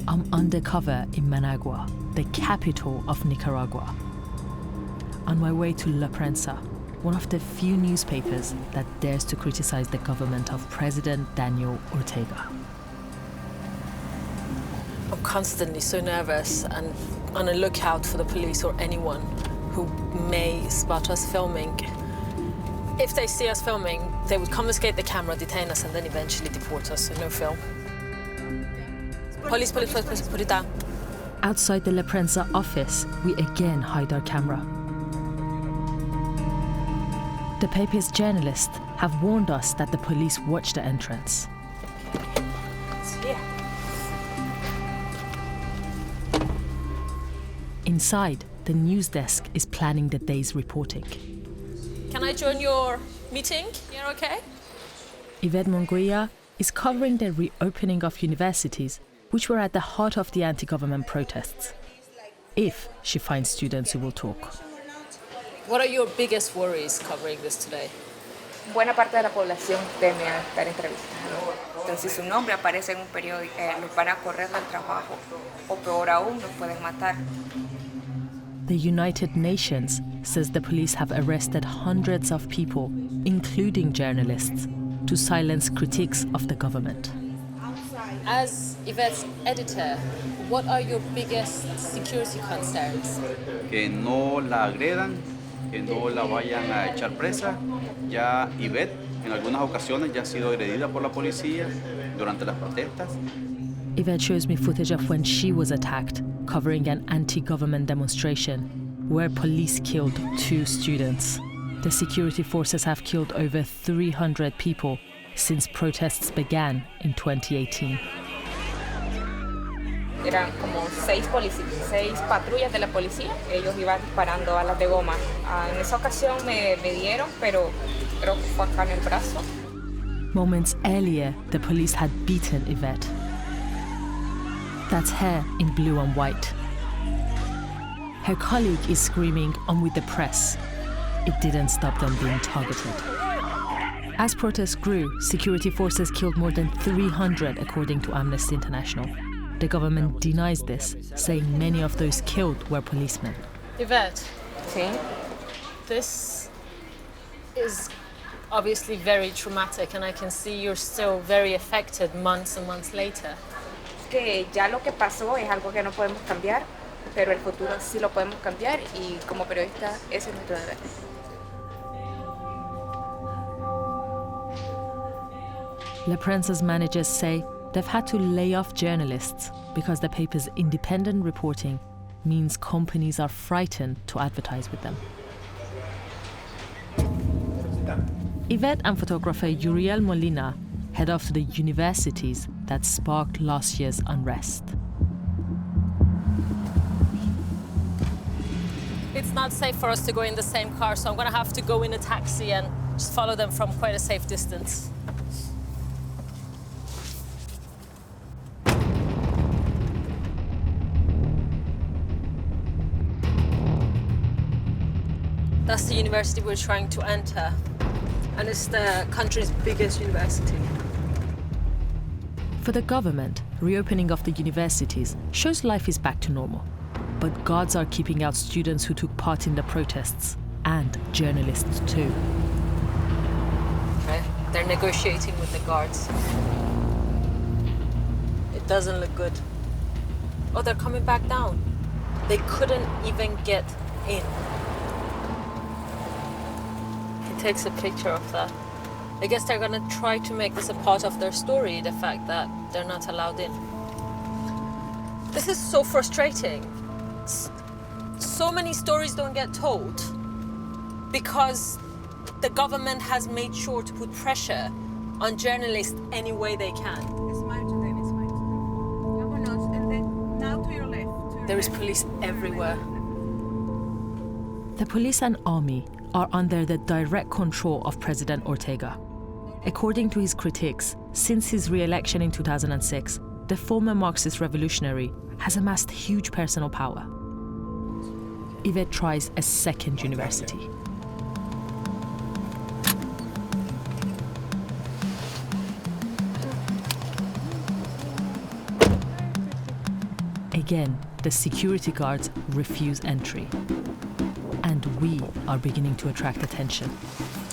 I'm undercover in Managua, the capital of Nicaragua. On my way to La Prensa, one of the few newspapers that dares to criticize the government of President Daniel Ortega. I'm constantly so nervous and on a lookout for the police or anyone who may spot us filming. If they see us filming, they would confiscate the camera, detain us, and then eventually deport us, so no film. Police, put it down. Outside the La Prensa office, we again hide our camera. The paper's journalists have warned us that the police watch the entrance. It's here. Inside, the news desk is planning the day's reporting. Can I join your meeting? You're okay? Yvette Mongoya is covering the reopening of universities, which were at the heart of the anti-government protests, if she finds students who will talk. What are your biggest worries covering this today? Buena parte de la población teme a estar entrevistados. Entonces, si su nombre aparece en un periódico, los van a correr del trabajo, o peor aún, los pueden matar. The United Nations says the police have arrested hundreds of people, including journalists, to silence critiques of the government. As Yvette's editor, what are your biggest security concerns? Que no la agredan, que no la vayan a echar presa. Ya Yvette en algunas ocasiones ya ha sido agredida por la policía durante las protestas. Yvette shows me footage of when she was attacked, covering an anti-government demonstration where police killed 2 students. The security forces have killed over 300 people since protests began in 2018. Eran como 6 patrullas de la policía. Ellos iban disparando balas de goma. En esa ocasión me dieron, pero creo que fue acá en el brazo. Moments earlier, the police had beaten Yvette. That's her in blue and white. Her colleague is screaming, "I'm with the press." It didn't stop them being targeted. As protests grew, security forces killed more than 300, according to Amnesty International. The government denies this, saying many of those killed were policemen. Yvette, Sí. this is obviously very traumatic, and I can see you're still very affected months and months later. Que ya lo que pasó es algo que no podemos cambiar, pero el futuro sí lo podemos cambiar y como periodista ese es nuestro deber. La Prensa's managers say they've had to lay off journalists because the paper's independent reporting means companies are frightened to advertise with them. Yvette and photographer Uriel Molina head off to the universities that sparked last year's unrest. It's not safe for us to go in the same car, so I'm going to have to go in a taxi and just follow them from quite a safe distance. That's the university we're trying to enter, and it's the country's biggest university. For the government, reopening of the universities shows life is back to normal. But guards are keeping out students who took part in the protests, and journalists too. Okay. They're negotiating with the guards. It doesn't look good. Oh, they're coming back down. They couldn't even get in. He takes a picture of that. I guess they're gonna try to make this a part of their story, the fact that they're not allowed in. This is so frustrating. So many stories don't get told because the government has made sure to put pressure on journalists any way they can. There is police everywhere. The police and army are under the direct control of President Ortega. According to his critics, since his re-election in 2006, the former Marxist revolutionary has amassed huge personal power. Yvette tries a second university. Again, the security guards refuse entry. And we are beginning to attract attention.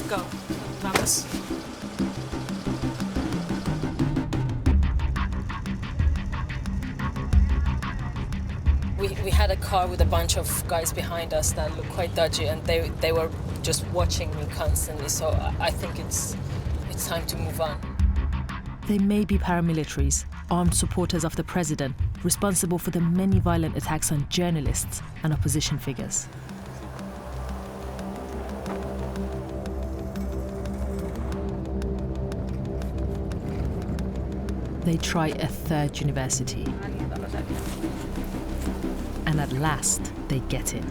Go. Vamos. We had a car with a bunch of guys behind us that looked quite dodgy, and they were just watching me constantly, so I think it's time to move on. They may be paramilitaries, armed supporters of the president, responsible for the many violent attacks on journalists and opposition figures. They try a third university. And at last, they get in.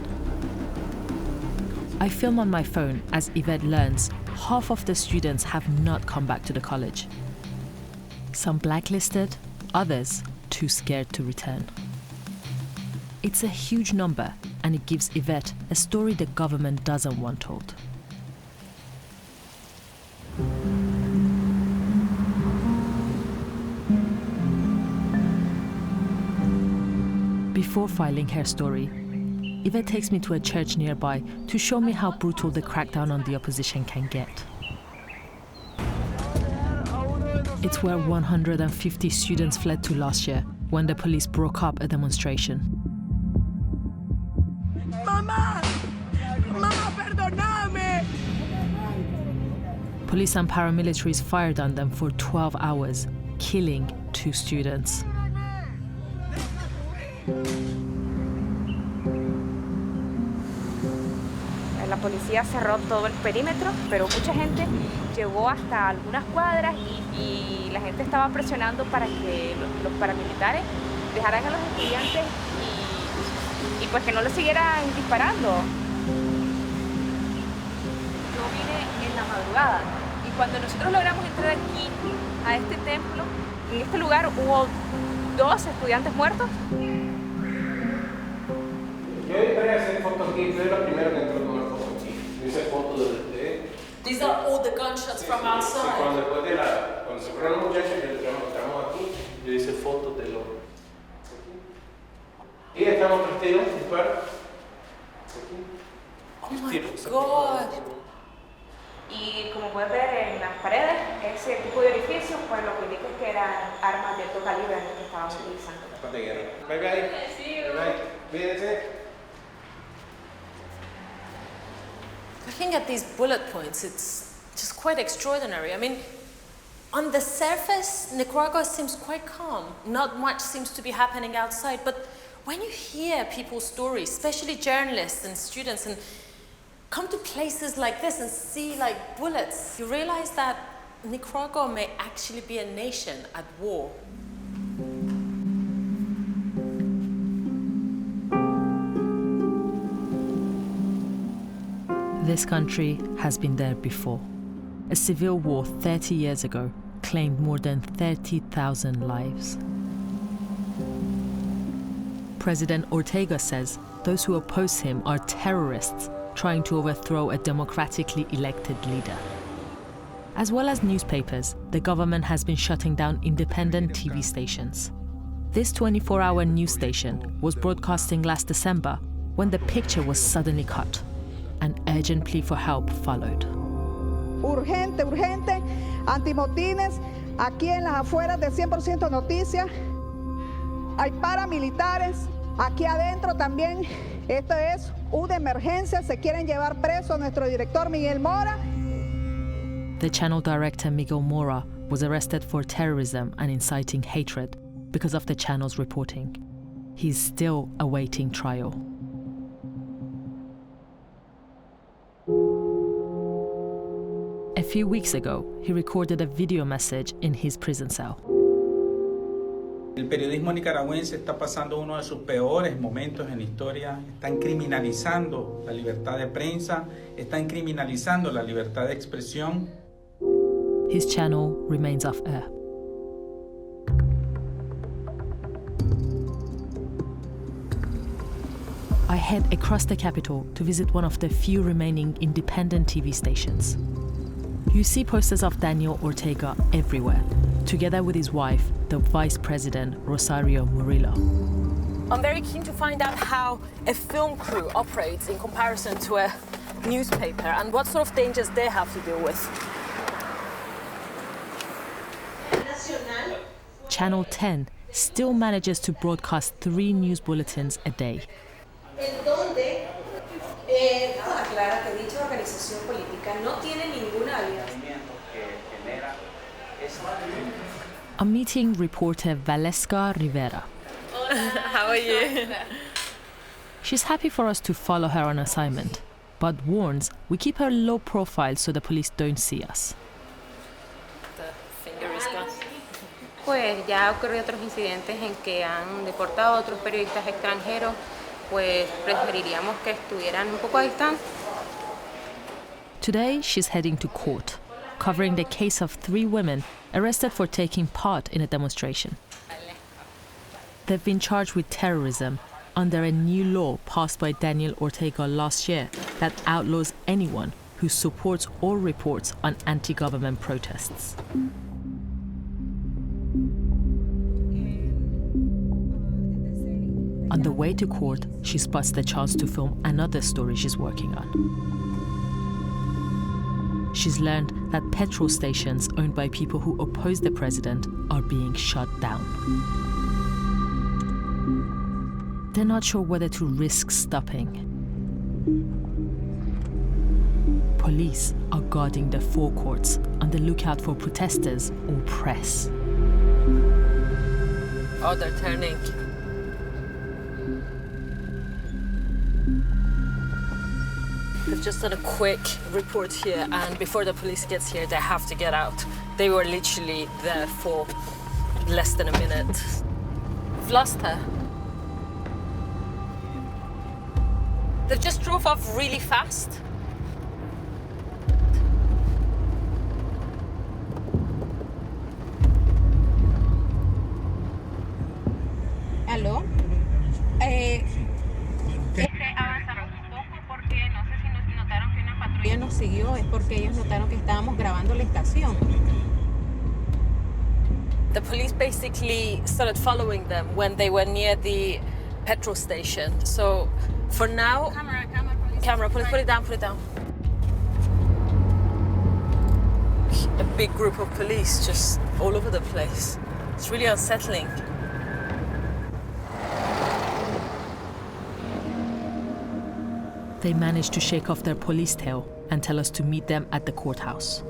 I film on my phone as Yvette learns half of the students have not come back to the college. Some blacklisted, others too scared to return. It's a huge number, and it gives Yvette a story the government doesn't want told. Before filing her story, Yvette takes me to a church nearby to show me how brutal the crackdown on the opposition can get. It's where 150 students fled to last year when the police broke up a demonstration. Mama! Mama, perdóname! Police and paramilitaries fired on them for 12 hours, killing 2 students. La policía cerró todo el perímetro, pero mucha gente llegó hasta algunas cuadras y la gente estaba presionando para que los paramilitares dejaran a los estudiantes y pues que no les siguieran disparando. Yo vine en la madrugada y cuando nosotros logramos entrar aquí, a este templo, en este lugar hubo 2 estudiantes muertos. Yo entré a hacer fotos aquí, fui la primera que entró con una foto aquí. Hice fotos de... These are all the gunshots from outside. Sí, cuando se fueron los muchachos y entramos aquí, yo hice fotos de los... Y están otros tiros, disparos. Oh my God. Y como puedes ver en las paredes, ese tipo de edificios, pues lo que indica es que eran armas de alto calibre que estaban utilizando. De guerra. Bye bye. Bye bye. Cuídense. Looking at these bullet points, it's just quite extraordinary. I mean, on the surface, Nicaragua seems quite calm. Not much seems to be happening outside. But when you hear people's stories, especially journalists and students, and come to places like this and see like bullets, you realize that Nicaragua may actually be a nation at war. This country has been there before. A civil war 30 years ago claimed more than 30,000 lives. President Ortega says those who oppose him are terrorists trying to overthrow a democratically elected leader. As well as newspapers, the government has been shutting down independent TV stations. This 24-hour news station was broadcasting last December when the picture was suddenly cut. An urgent plea for help followed. Urgente, urgente, antimotines, aquí en las afueras de 100% Noticias. Hay paramilitares, aquí adentro también. Esto es una emergencia, se quieren llevar preso a nuestro director Miguel Mora. The channel director Miguel Mora was arrested for terrorism and inciting hatred because of the channel's reporting. He's still awaiting trial. A few weeks ago, he recorded a video message in his prison cell. El periodismo nicaragüense está pasando uno de sus peores momentos en la historia. Están criminalizando la libertad de prensa, están criminalizando la libertad de expresión. His channel remains off air. I head across the capital to visit one of the few remaining independent TV stations. You see posters of Daniel Ortega everywhere, together with his wife, the Vice President Rosario Murillo. I'm very keen to find out how a film crew operates in comparison to a newspaper and what sort of dangers they have to deal with. Channel 10 still manages to broadcast 3 news bulletins a day. I'm meeting reporter Valesca Rivera. How are you? She's happy for us to follow her on assignment, but warns we keep her low profile so the police don't see us. The finger is gone. Pues ya ha ocurrido otros incidentes en que han deportado a otros periodistas extranjeros, pues preferiríamos que estuvieran un poco a distancia. Today she's heading to court, covering the case of 3 women arrested for taking part in a demonstration. They've been charged with terrorism under a new law passed by Daniel Ortega last year that outlaws anyone who supports or reports on anti-government protests. On the way to court, she spots the chance to film another story she's working on. She's learned that petrol stations owned by people who oppose the president are being shut down. They're not sure whether to risk stopping. Police are guarding the forecourts on the lookout for protesters or press. Oh, they're turning. They've just done a quick report here, and before the police gets here, they have to get out. They were literally there for less than a minute. We've lost her. They just drove off really fast. ¿Aló? Avanzamos un poco porque no sé si nos notaron que una patrulla nos siguió, es porque ellos notaron que estábamos grabando la estación. The police basically started following them when they were near the petrol station. So for now, camera, put it down, put it down. A big group of police just all over the place. It's really unsettling. They managed to shake off their police tail and tell us to meet them at the courthouse.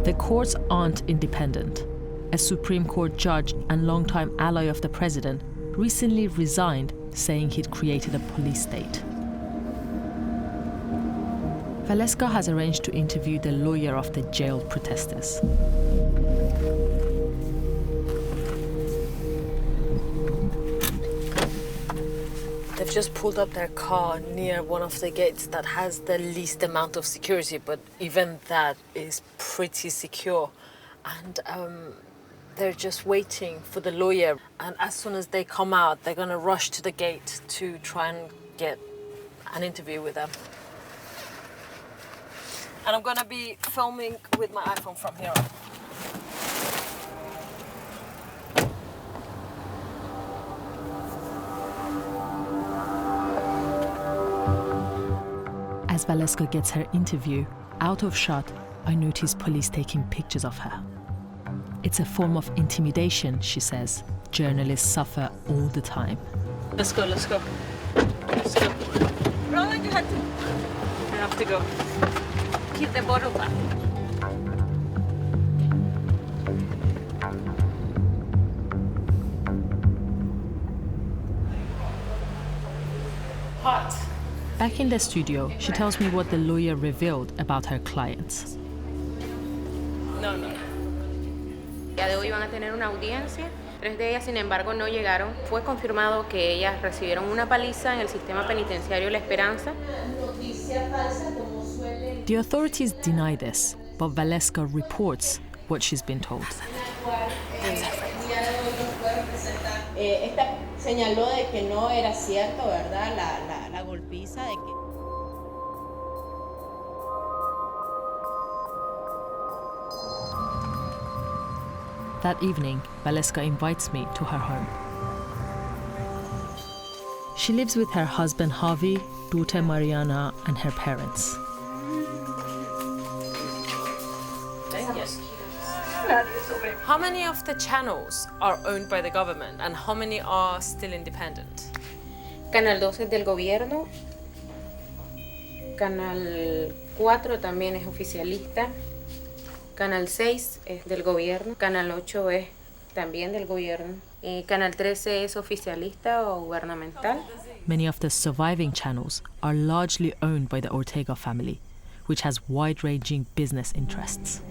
The courts aren't independent. A Supreme Court judge and longtime ally of the president recently resigned, saying he'd created a police state. Valesca has arranged to interview the lawyer of the jailed protesters. They've just pulled up their car near one of the gates that has the least amount of security, but even that is pretty secure. And they're just waiting for the lawyer. And as soon as they come out, they're gonna rush to the gate to try and get an interview with them. And I'm gonna be filming with my iPhone from here on. As Valesca gets her interview, out of shot, I notice police taking pictures of her. It's a form of intimidation, she says. Journalists suffer all the time. Let's go, let's go. Let's go. Roland, you have to. I have to go. Keep the bottle back. Hot. Back in the studio, she tells me what the lawyer revealed about her clients. No. El día de hoy van a tener una audiencia. 3 de ellas, sin embargo, no llegaron. Fue confirmado que ellas recibieron una paliza en el sistema penitenciario La Esperanza. The authorities deny this, but Valesca reports what she's been told. Esta señaló de que no era cierto, ¿verdad? La golpiza de que... That evening, Valesca invites me to her home. She lives with her husband Javi, daughter Mariana, and her parents. How many of the channels are owned by the government and how many are still independent? Canal 2 es del gobierno. Canal 4 también es oficialista. Canal 6 es del gobierno. Canal 8 es también del gobierno. Y Canal 13 es oficialista o gubernamental. Many of the surviving channels are largely owned by the Ortega family, which has wide-ranging business interests.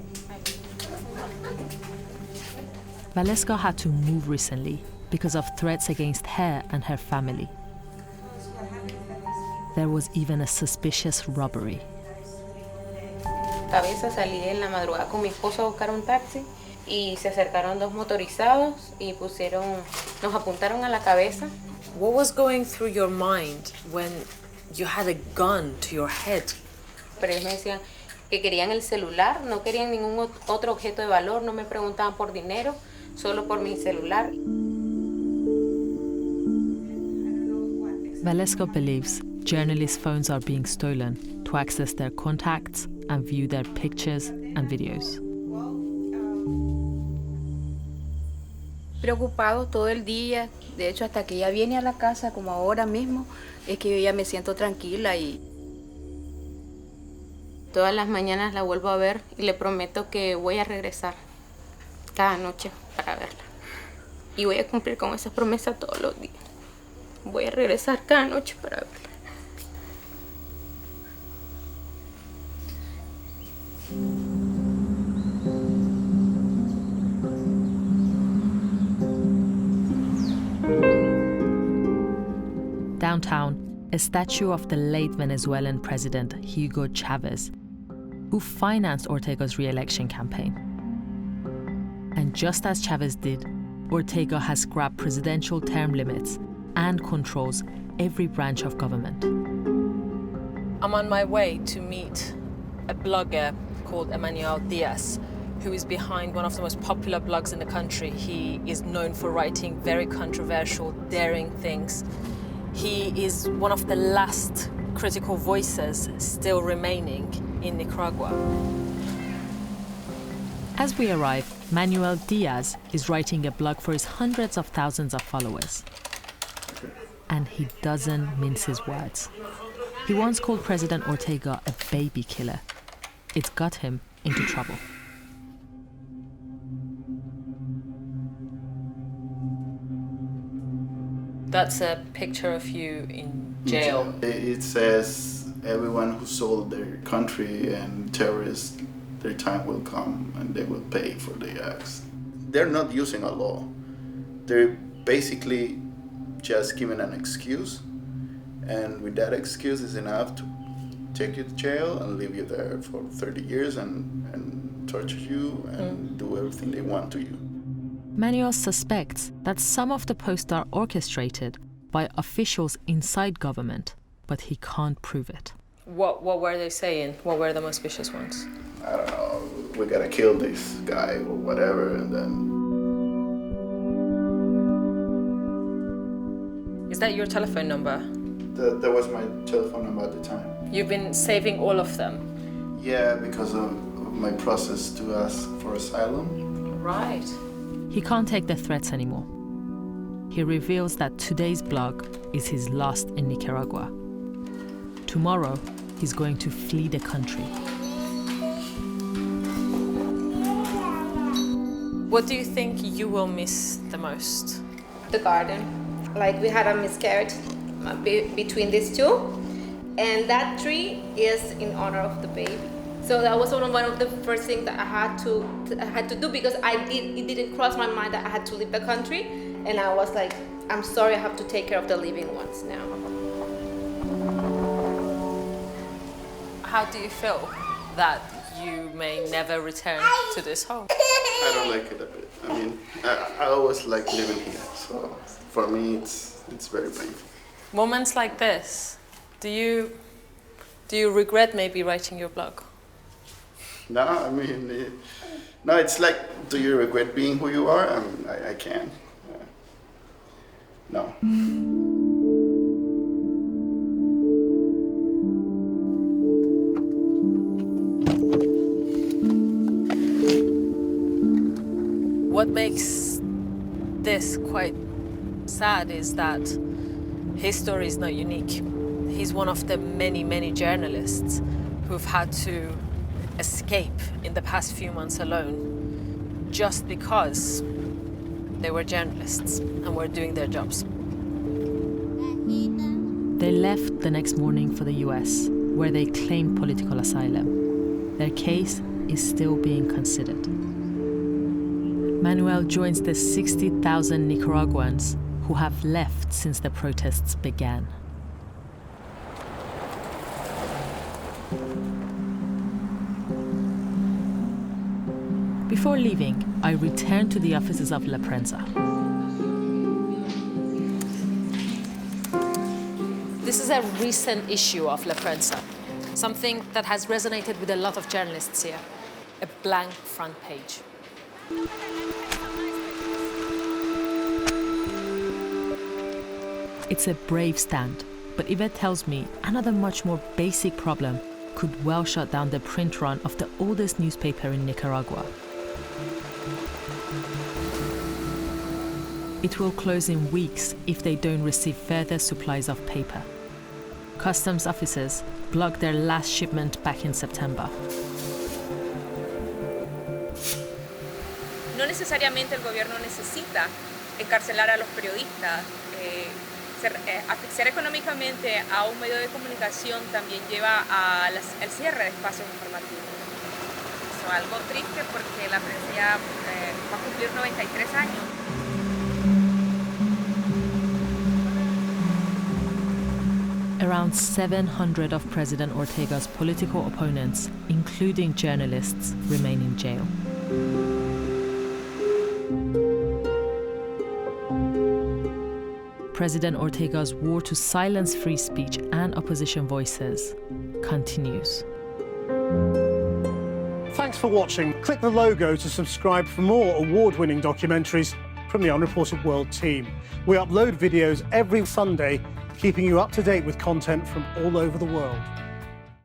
Valesca had to move recently because of threats against her and her family. There was even a suspicious robbery. A veces salí en la madrugada con mi esposo a buscar un taxi y se acercaron dos motorizados y nos apuntaron a la cabeza. What was going through your mind when you had a gun to your head? Pero ellos me decían que querían el celular, no querían ningún otro objeto de valor, no me preguntaban por dinero, solo por mi celular. Valesca believes journalists' phones are being stolen to access their contacts and view their pictures and videos. Preocupado todo el día, de hecho hasta que ella viene a la casa como ahora mismo, es que yo ya me siento tranquila y todas las mañanas la vuelvo a ver y le prometo que voy a regresar cada noche para verla. Y voy a cumplir con esa promesa todos los días. Voy a regresar cada noche para verla. Downtown, a statue of the late Venezuelan president Hugo Chavez, who financed Ortega's re-election campaign. And just as Chavez did, Ortega has grabbed presidential term limits and controls every branch of government. I'm on my way to meet a blogger called Emmanuel Diaz, who is behind one of the most popular blogs in the country. He is known for writing very controversial, daring things. He is one of the last critical voices still remaining in Nicaragua. As we arrive, Manuel Diaz is writing a blog for his hundreds of thousands of followers. And he doesn't mince his words. He once called President Ortega a baby killer. It's got him into trouble. That's a picture of you in jail. It says everyone who sold their country and terrorists, their time will come and they will pay for their acts. They're not using a law. They're basically just giving an excuse, and with that excuse is enough to take you to jail and leave you there for 30 years and torture you and do everything they want to you. Manuel suspects that some of the posts are orchestrated by officials inside government, but he can't prove it. What were they saying? What were the most vicious ones? I don't know, we gotta kill this guy or whatever, and then... Is that your telephone number? That was my telephone number at the time. You've been saving all of them? Yeah, because of my process to ask for asylum. Right. He can't take the threats anymore. He reveals that today's blog is his last in Nicaragua. Tomorrow, he's going to flee the country. What do you think you will miss the most? The garden. Like we had a miscarriage between these two, and that tree is in honor of the baby. So that was one of the first things that I had to do, because it didn't cross my mind that I had to leave the country, and I was like, I'm sorry, I have to take care of the living ones now. How do you feel that you may never return to this home? I don't like it a bit. I mean, I always like living here, so for me it's very painful. Moments like this, do you regret maybe writing your blog? No, I mean, no, it's like, do you regret being who you are? I mean, I can't. No. What makes this quite sad is that his story is not unique. He's one of the many, many journalists who've had to escape in the past few months alone just because they were journalists and were doing their jobs. They left the next morning for the US, where they claimed political asylum. Their case is still being considered. Manuel joins the 60,000 Nicaraguans who have left since the protests began. Before leaving, I returned to the offices of La Prensa. This is a recent issue of La Prensa, something that has resonated with a lot of journalists here, a blank front page. It's a brave stand, but Yvette tells me another much more basic problem could well shut down the print run of the oldest newspaper in Nicaragua. It will close in weeks if they don't receive further supplies of paper. Customs officers blocked their last shipment back in September. No necesariamente el gobierno necesita encarcelar a los periodistas. Asfixiar económicamente a un medio de comunicación también lleva al cierre de espacios informativos. Eso es algo triste porque la prensa ya va a cumplir 93 años. Around 700 of President Ortega's political opponents, including journalists, remain in jail. President Ortega's war to silence free speech and opposition voices continues. Thanks for watching. Click the logo to subscribe for more award-winning documentaries from the Unreported World team. We upload videos every Sunday, keeping you up to date with content from all over the world.